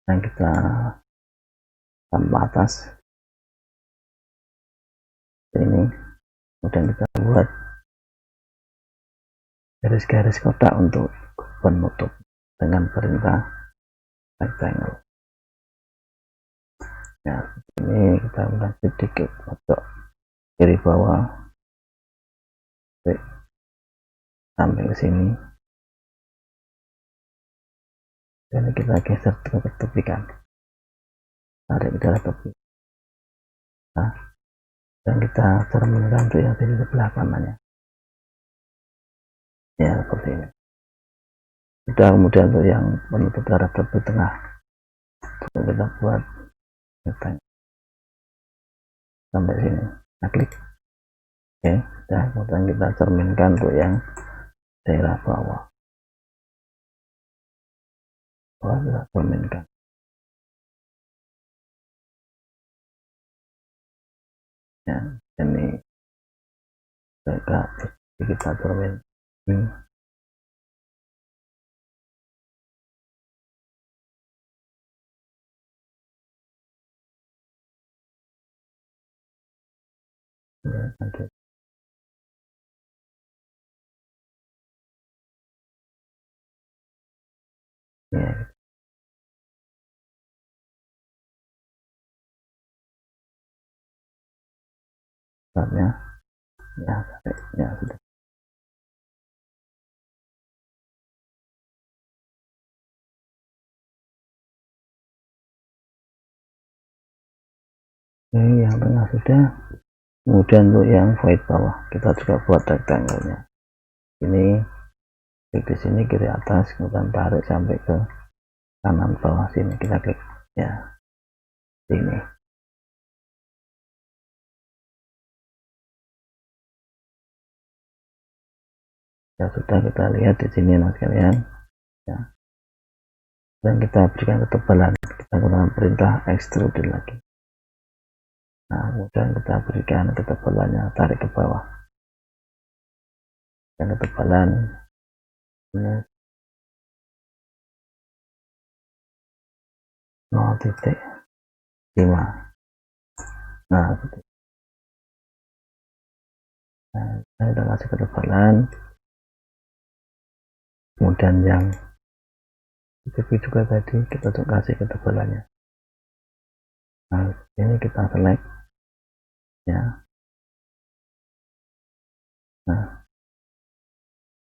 Dan kita tambah atas ini, kemudian kita buat garis-garis kotak untuk penutup dengan perintah rectangle. Nah, ini kita lanjut sedikit untuk kiri bawah sampai ke sini, dan kita geser ke tepi kan, tarik ke dalam tepi. Nah, dan kita cerminkan untuk yang di sebelah kanannya, ya seperti ini. Kita kemudian untuk yang penutup darah tepi tengah, kita buat sampai sini, kita klik. Oke, dan kemudian kita cerminkan untuk yang daerah bawah, kita cerminkan. Ya, ini kita cermin. Ya, nanti. Ya, saatnya, ya sudah. Ini yang tengah sudah. Kemudian untuk yang void bawah kita juga buat rectangle-nya. Ini klik di sini kiri atas, kemudian tarik sampai ke kanan bawah sini, kita klik ya sini. Ya sudah, kita lihat di sini mas kalian ya. Dan kita berikan ketebalan, kita gunakan perintah extrude lagi. Nah, kemudian kita berikan ketebalannya, tarik ke bawah, dan ketebalan ini 0,5. Nah, saya sudah kasih ketebalan. Kemudian yang tapi juga tadi kita juga kasih ketebalannya. Nah, ini kita select ya. Nah,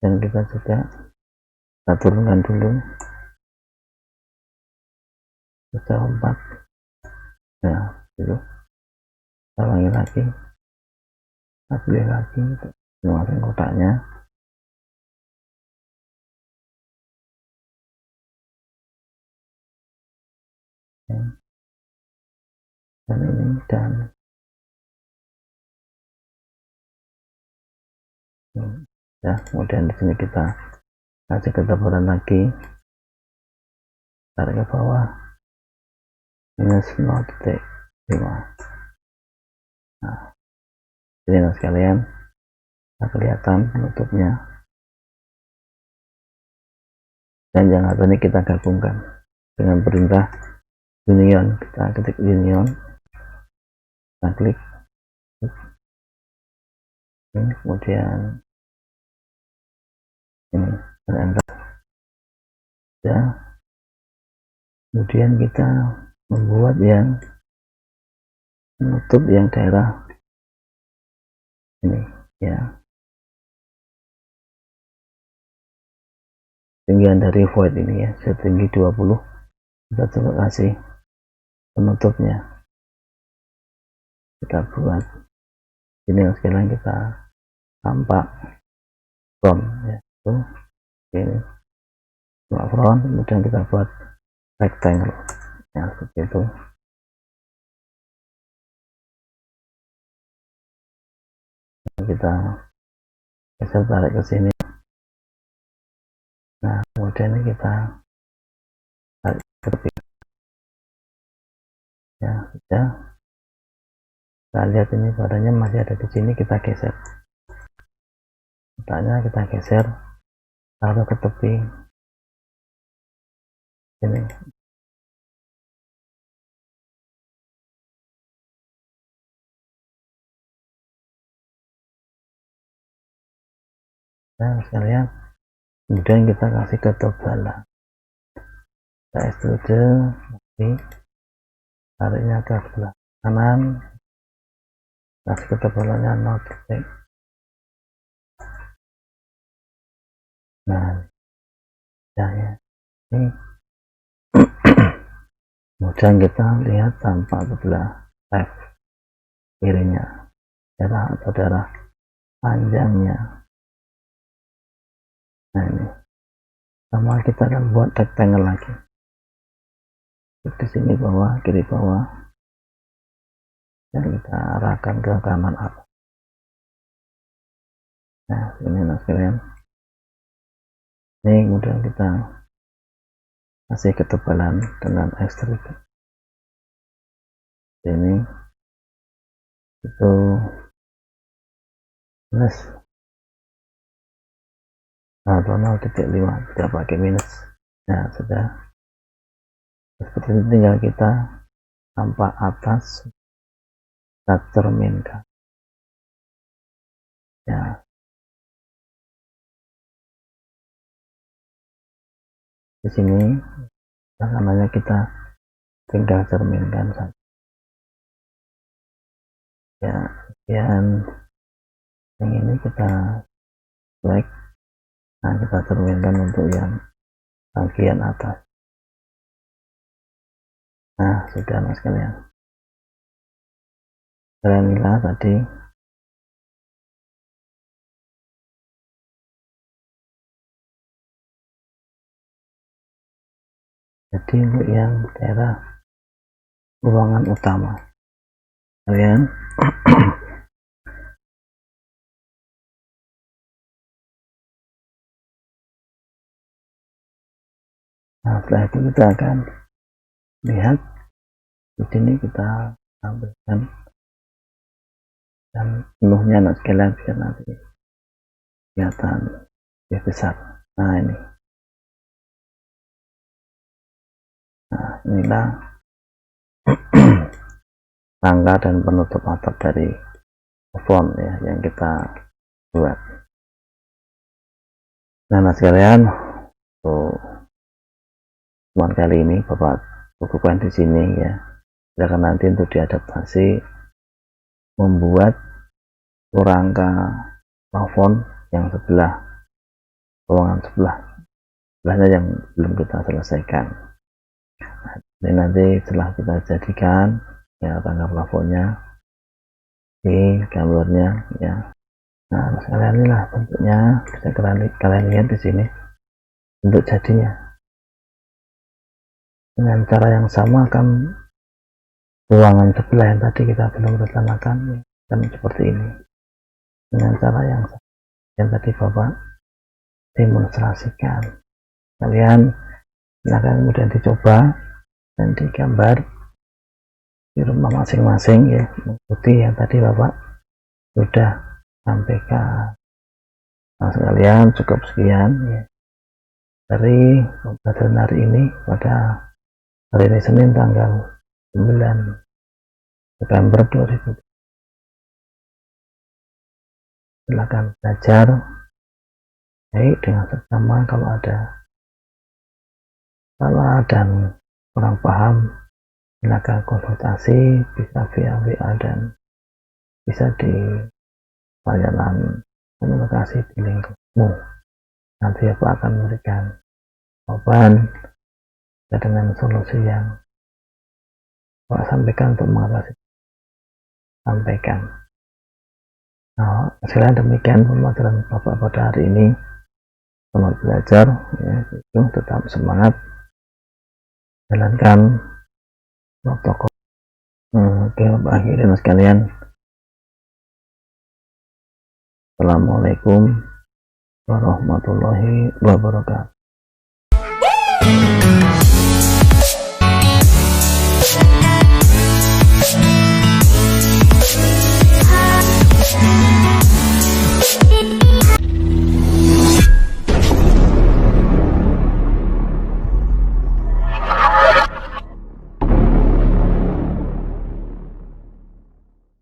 dan kita juga turunkan dulu sejauh 4 ya, dulu kita ulangi lagi, kita pilih lagi untuk menguasai kotaknya. Ya. Dan ini dan ya, kemudian di sini kita kasih ketebalan lagi, tarik ke bawah minus 0,5. Nah, jadi nah sekalian, nah, kelihatan penutupnya. Dan yang satu ini kita gabungkan dengan perintah union, kita ketik union, kita klik ini, kemudian ini enter ya. Kemudian kita membuat yang menutup yang daerah ini ya, tinggian dari void ini ya setinggi 20. Kita coba kasih penutupnya, kita buat ini sekarang kita tampak front ya, itu ini front, kemudian kita buat rectangle ya seperti itu. Kita geser, tarik ke sini. Nah, kemudian ini kita tarik ke tepi ya, sudah. Kita lihat ini badannya masih ada di sini, kita geser kotaknya, kita geser taruh ke tepi ini. Nah sekalian, kemudian kita kasih ketebalan, kita extrude lagi, tariknya ke sebelah kanan, kasih ketebalannya 0 detik. Nah ya ini kemudian kita lihat tampak sebelah left kirinya darah atau darah panjangnya. Nah ini sama kita akan buat rectangle lagi di sini bawah, kiri bawah, dan kita arahkan ke kanan atas. Nah ini sekalian, ini kemudian kita kasih ketebalan dengan ekstrusi ini itu plus atau 0,5, tidak pakai minus. Nah sudah seperti itu, tinggal kita tampak atas kita cerminkan ya. Di sini kanannya kita tinggal cerminkan saja ya. Kemudian yang ini kita select, nah kita cerminkan untuk yang bagian atas. Nah sudah mas sekalian, inilah tadi jadi untuk yang daerah ruangan utama kalian. Nah setelah itu kita akan lihat di sini, kita tampilkan dan penuhnya anak sekalian biar nanti kelihatan lebih besar. Nah ini, nah inilah rangka dan penutup atap dari font ya yang kita buat. Nah mas sekalian, cuman kali ini Bapak bukukan di sini ya, silakan nanti untuk diadaptasi membuat rangka plafon yang sebelah ruangan sebelahnya yang belum kita selesaikan. Nah, ini nanti setelah kita jadikan ya rangka plafonnya di gambarnya ya. Nah sekalian inilah bentuknya, bisa kalian lihat di sini bentuk jadinya. Dengan cara yang sama kan ruangan sebelah yang tadi kita belum rencanakan kan seperti ini. Dengan cara yang tadi Bapak demonstrasikan, kalian silakan kemudian dicoba dan digambar di rumah masing-masing ya, mengikuti yang tadi Bapak sudah sampaikan. Nah sekalian, cukup sekian ya dari pembelajaran hari ini pada hari ini Senin tanggal 9 September 2020. Silakan belajar baik dengan seksama. Kalau ada salah dan kurang paham, silakan konsultasi, bisa via WA dan bisa di layanan komunikasi di lingkupmu. Nanti Bapak akan memberikan jawaban dengan solusi yang Bapak sampaikan untuk mengatasi sampaikan. Nah, selain demikian pembelajaran Bapak pada hari ini, selamat belajar ya, itu tetap semangat jalankan protokol. Oke Bapak akhirin sekalian, assalamualaikum warahmatullahi wabarakatuh.